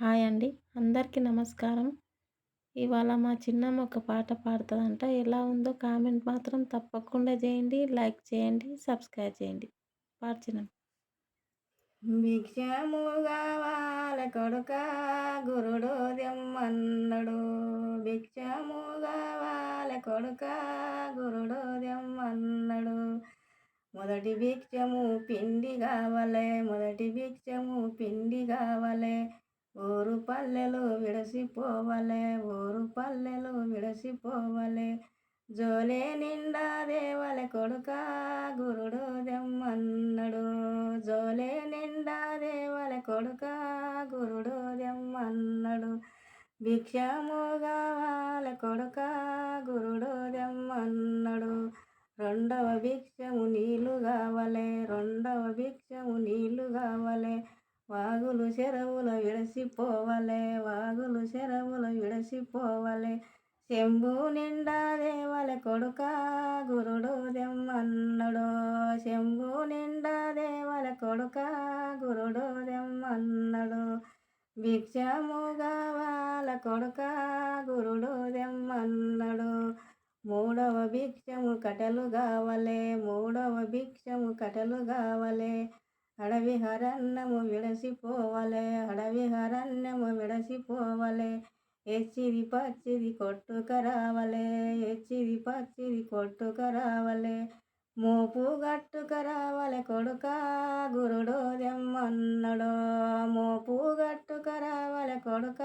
Hi అండి. అందరికీ నమస్కారం. ఇవాళ మా చిన్నమ్మ ఒక పాట పాడుతదంట. ఎలా ఉందో కామెంట్ మాత్రం తప్పకుండా చేయండి. లైక్ చేయండి. సబ్స్క్రైబ్ చేయండి. పాడు చిన్నమ్మ. భిక్షము కావాల కొడుక గురుడు దెమ్మన్నడు. భిక్షము కావాల కొడుక గురుడు దెమ్మన్నడు. మొదటి భిక్షము పిండి కావలే, మొదటి భిక్షము పిండి కావలే. ఊరు పల్లెలు విడసిపోవలే, ఊరు పల్లెలు విడసిపోవలే. జోలే నిండా దేవల కొడుక గురుడు దెమ్మన్నడు. జోలే నిండా దేవల కొడుక గురుడు దెమ్మన్నడు. భిక్షము కావాల కొడుక గురుడు దెమ్మన్నడు. రెండవ భిక్షము నీళ్లు కావలే, రెండవ భిక్షము నీళ్లు కావలే. వాగులు చెరువులు విడసిపోవలే, వాగులు చెరువులు విడసిపోవలే. శంభు నిండా దేవల కొడుక గురుడు దెమ్మన్నడు. శంభు నిండా దేవల కొడుక గురుడు దెమ్మన్నడు. భిక్షము కావాల కొడుక గురుడు దెమ్మన్నడు. మూడవ భిక్షము కటెలు కావలే, మూడవ భిక్షము కటెలు కావలే. అడవి హరణ్యము విడసిపోవలే, అడవి హరణ్యము విడసిపోవలే. ఎచ్చిది పచ్చిది కొట్టుకరావలే, ఎచ్చిది పచ్చిది కొట్టుకరావలే. మోపు గట్టుకరావలే కొడుక గురుడు దెమ్మన్నడు. మోపు గట్టుకరావలే కొడుక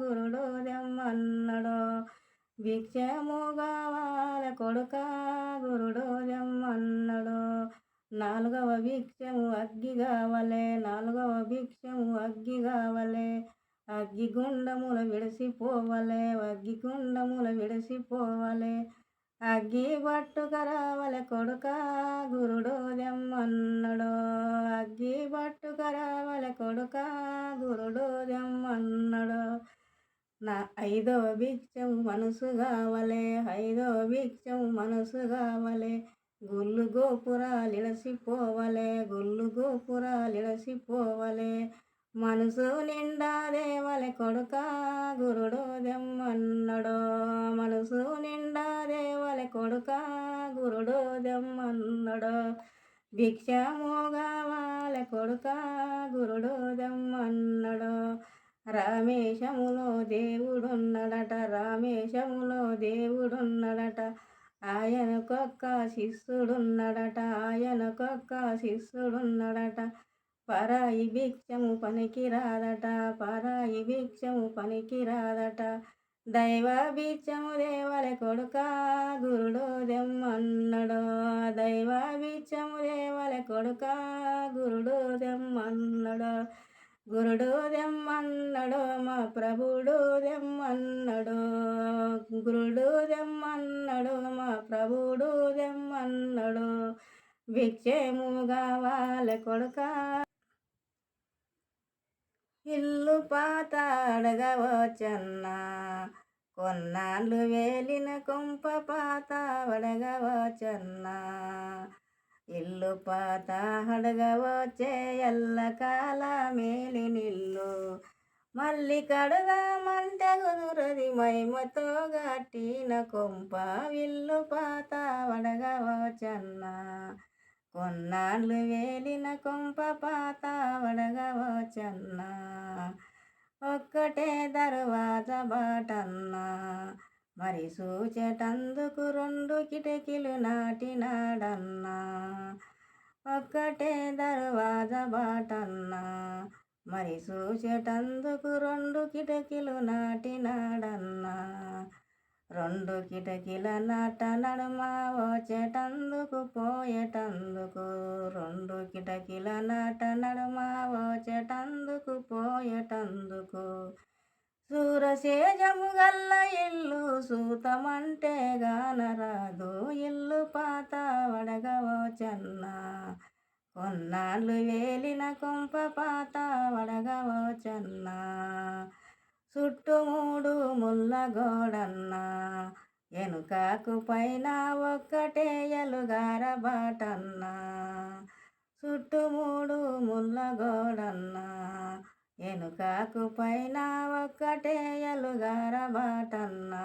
గురుడు దెమ్మన్నడు. భిక్షము కావాల కొడుక గురుడు దెమ్మన్నడు. నాలుగవ భిక్షము అగ్గి కావలే, నాలుగవ భిక్షము అగ్గి కావలే. అగ్గి గుండముల విడసిపోవలే, అగ్గి గుండముల విడసిపోవలే. అగ్గి పట్టుకరావలే కొడుక గురుడు దెమ్మన్నడు. అగ్గి పట్టుకరావలే కొడుక గురుడు దెమ్మన్నడు. ఐదవ భిక్షము మనసు కావలే, ఐదవ భిక్షము మనసు కావలే. గుళ్ళు గోపురాలిడసిపోవలే, గుళ్ళు గోపురాలిడసిపోవలే. మనసు నిండా దేవలే కొడుక గురుడు దెమ్మన్నడు. మనసు నిండా దేవలే కొడుక గురుడు దెమ్మన్నడు. భిక్షము కావాలే కొడుక గురుడు దెమ్మన్నడు. రామేశములో దేవుడున్నడట, రామేశములో దేవుడున్నడట. ఆయనకొక్క శిష్యుడున్నడట, ఆయనకొక్క శిష్యుడున్నడట. పరాయి భిక్షము పనికిరాదట, పరాయి భిక్షము పనికిరాదట. దైవ భిక్షము దేవలే కొడుక గురుడు దెమ్మన్నడు. దైవ భిక్షము దేవలే కొడుక గురుడు దెమ్మన్నడు. గురుడు దెమ్మన్నడు మా ప్రభుడు దెమ్మన్నడు. గురుడు దెమ్మన్నడు మా ప్రభుడు దెమ్మన్నడు. భిక్షము కావాలే కొడుక. ఇల్లు పాత అడగవచ్చన్నా, కొన్నాళ్ళు వేలిన కొంప పాత అడగవచ్చన్నా. ఇల్లు పాత అడగవచ్చే ఎల్లకాల మేలి నిల్లు. మళ్ళీ కడదామంటే కుదురది మహిమతో గట్టిన కొంప. ఇల్లు పాత అడగవచ్చన్నా, కొన్నాళ్ళు వేలిన కొంప పాత అడగవచ్చన్నా. ఒక్కటే దర్వాజా బాటన్నా, మరి సూచెటందుకు రెండు కిటికీలు నాటినాడన్నా. ఒక్కటే దర్వాజా బాటన్నా, మరి సూచెటందుకు రెండు కిటికీలు నాటినాడన్నా. రెండు కిటికీల నాట నడుమ వచ్చేటందుకు పోయేటందుకు, రెండు కిటికీల నాట నడుమ వచ్చేటందుకు పోయేటందుకు. సూరసేజము గల్ల ఇల్లు సూతమంటే గానరాదు. ఇల్లు పాత వడగవచ్చన్నా, కొన్నాళ్ళు వేలిన కొంప పాత వడగవచ్చన్నా. చుట్టుమూడు ముళ్ళ గోడన్నా, ఎనుకాకు పైన ఒక్కటే ఎలుగార బాటన్నా. చుట్టుమూడు ముళ్ళ గోడన్నా, ఎనుకాకు పైన ఒక్కటే ఎలుగారబాటన్నా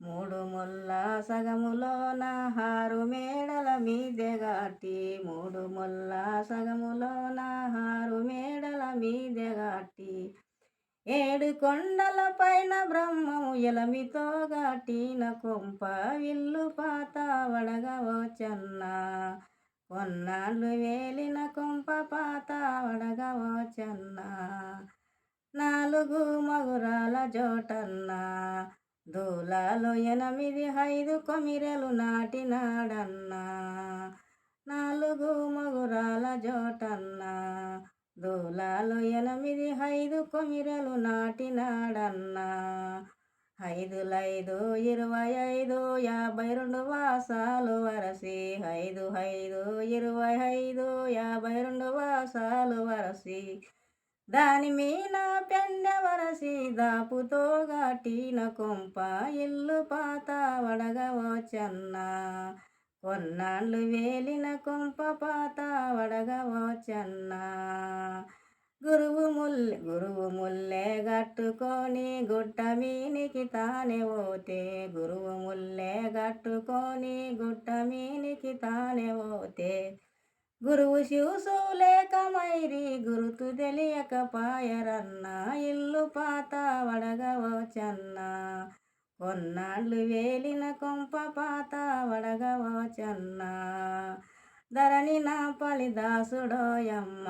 మూడు ముళ్ళ సగములోన హారు మేడల మీదెగాటి మూడు ముళ్ళ సగములోన హారు మేడల మీదెగాటి ఏడు కొండల పైన బ్రహ్మము ఎలమితో గాటిన కొంప విల్లు పాత వడగవోచన్నా కొన్నాళ్ళు వేలిన కొంప పాత వడగవోచన్నా నాలుగు మగురాల జోటన్నా దూలాలు 8 కొమిరెలు నాటినాడన్నా నాలుగు మగురాల జోటన్నా దూలాలు 8 నాటినాడన్నా 5 25 52 వాసాలు వరసి 5 25 52 వాసాలు వరసి దాని మీన పెండె వరసి దాపుతో గాటిన కొంప ఇల్లు పాత వడగవోచన్నా కొన్నాళ్ళు వేలిన కొంప పాత వడగవోచన్నా గురువు ముల్లె గట్టుకొని గుట్ట మీనికి తానే పోతే గురువు ముల్లె గట్టుకొని గుట్ట మీనికి తానే పోతే గురువు శివుసు లేక మైరి గురుతు తెలియక పాయరన్నా ఇల్లు పాత వడగవోచన్నా కొన్నాళ్ళు వేలిన కొంప పాత వడగవోచన్నా ధరణి నా పలి దాసుడోయమ్మ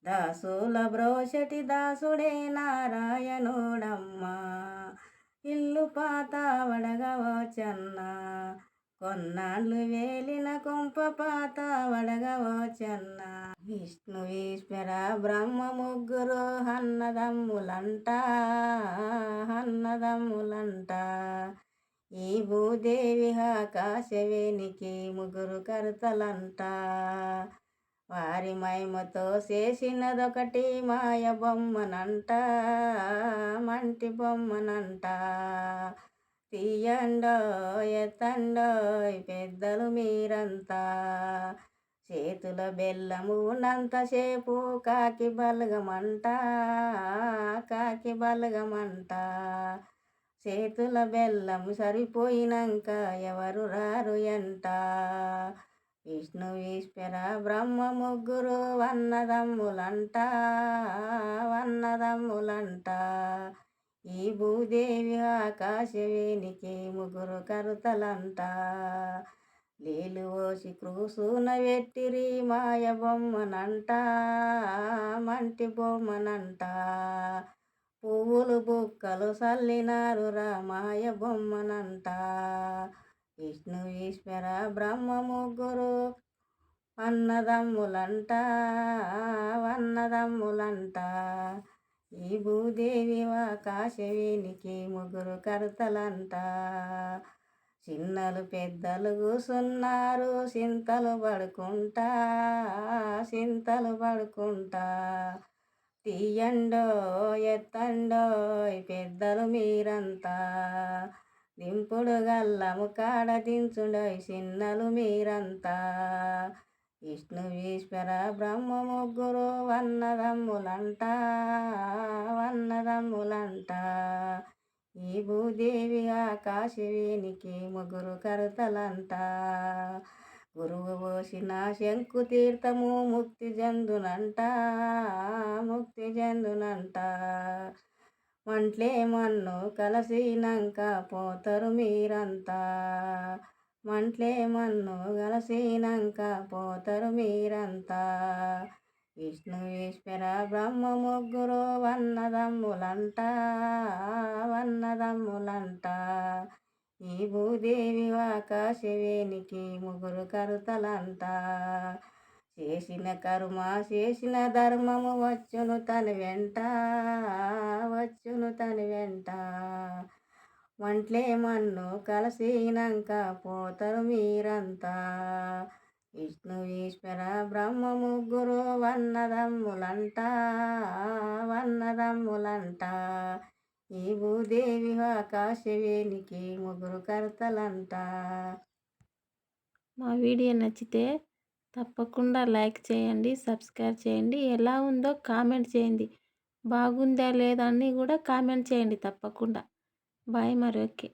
దాసుల బ్రోషటి దాసుడే నారాయణుడమ్మ ఇల్లు పాత వడగవోచన్నా కొన్నాళ్ళు వేలిన కొంప పాత వడగవోచన్నా విష్ణు ఈశ్వర బ్రహ్మ ముగ్గురు అన్నదమ్ములంట ఈ భూదేవి ఆకాశవేనికి ముగ్గురు కర్తలంట వారి మహిమతో చేసినదొకటి మాయ బొమ్మనంట మంటి బొమ్మనంట తీయండో ఎత్తండోయ్ పెద్దలు మీరంతా చేతుల బెల్లము ఉన్నంతసేపు కాకి బలగమంట చేతుల బెల్లము సరిపోయినాక ఎవరు రారు ఎంట విష్ణు ఈశ్వర బ్రహ్మ ముగ్గురు అన్నదమ్ములంట ఈ భూదేవి ఆకాశవేనికి ముగ్గురు కరుతలంట నీళ్ళు పోసి క్రూసున వెట్టిరి మాయ బొమ్మనంట మంటి బొమ్మనంట పువ్వులు బుక్కలు చల్లినారు రామాయ బొమ్మనంట విష్ణు ఈశ్వర బ్రహ్మ ముగ్గురు అన్నదమ్ములంట ఈ భూదేవి ఆకాశవేనికి ముగ్గురు కర్తలంట చిన్నలు పెద్దలు కూసున్నారు చింతలు పడుకుంటా తీయండో ఎత్తండో పెద్దలు మీరంతా దింపుడు గల్లము కాడ దించుడోయ్ చిన్నలు మీరంతా విష్ణు ఈశ్వర బ్రహ్మ ముగ్గురు అన్నదమ్ములంట ఈ భూదేవి ఆకాశవేనికి ముగ్గురు కర్తలంట గురువు పోసిన శంకు తీర్థము ముక్తి జందునంట మంట్లే మన్ను కలసినాక పోతరు మీరంతా విష్ణు ఈశ్వర బ్రహ్మ ముగ్గురు అన్నదమ్ములంట ఈ భూదేవి ఆకాశవేనికి ముగ్గురు కరుతలంట చేసిన కర్మ చేసిన ధర్మము వచ్చును తన వెంట మంట్లే మన్ను కలసినాక పోతరు మీరంతా విష్ణు ఈశ్వర బ్రహ్మ ముగ్గురు అన్నదమ్ములంట ఈ భూదేవి ఆకాశవేనికి ముగ్గురు కర్తలంట. మా వీడియో నచ్చితే తప్పకుండా లైక్ చేయండి, సబ్స్క్రైబ్ చేయండి. ఎలా ఉందో కామెంట్ చేయండి. బాగుందా లేదా అని కూడా కామెంట్ చేయండి తప్పకుండా. బాయ్ మరి. ఓకే.